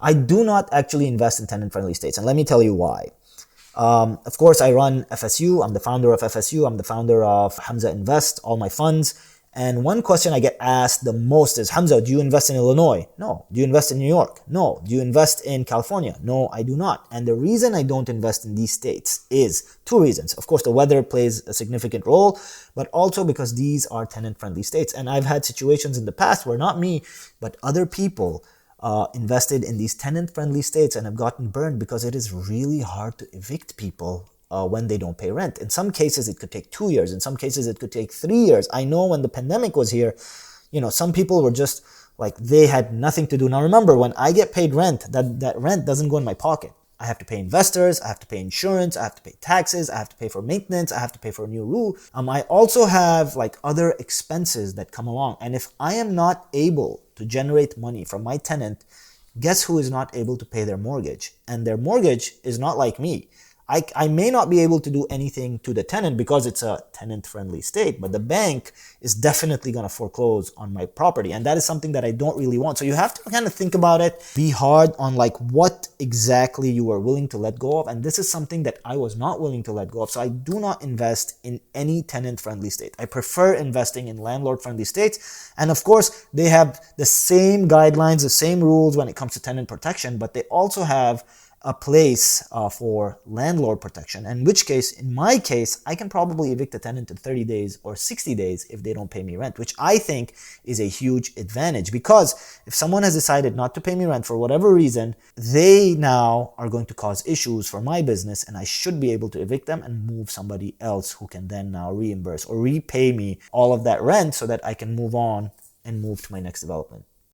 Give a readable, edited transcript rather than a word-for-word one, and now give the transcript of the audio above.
I do not actually invest in tenant-friendly states, and let me tell you why. Of course, I run FSU. I'm the founder of FSU. I'm the founder of Hamza Invest, all my funds. And one question I get asked the most is, Hamza, do you invest in Illinois? No. Do you invest in New York? No. Do you invest in California? No, I do not. And the reason I don't invest in these states is two reasons. Of course, the weather plays a significant role, but also because these are tenant-friendly states. And I've had situations in the past where not me, but other people invested in these tenant-friendly states and have gotten burned because it is really hard to evict people when they don't pay rent. In some cases, it could take 2 years. In some cases, it could take 3 years. I know when the pandemic was here, some people were just like, they had nothing to do. Now remember, when I get paid rent, that rent doesn't go in my pocket. I have to pay investors, I have to pay insurance, I have to pay taxes, I have to pay for maintenance, I have to pay for a new roof. I also have like other expenses that come along. And if I am not able to generate money from my tenant, guess who is not able to pay their mortgage? And their mortgage is not like me. I may not be able to do anything to the tenant because it's a tenant-friendly state, but the bank is definitely going to foreclose on my property. And that is something that I don't really want. So you have to kind of think about it, be hard on like what exactly you are willing to let go of. And this is something that I was not willing to let go of. So I do not invest in any tenant-friendly state. I prefer investing in landlord-friendly states. And of course, they have the same guidelines, the same rules when it comes to tenant protection, but they also have a place for landlord protection, in which case, in my case, I can probably evict a tenant in 30 days or 60 days if they don't pay me rent, which I think is a huge advantage, because if someone has decided not to pay me rent for whatever reason, they now are going to cause issues for my business, and I should be able to evict them and move somebody else who can then now reimburse or repay me all of that rent so that I can move on and move to my next development.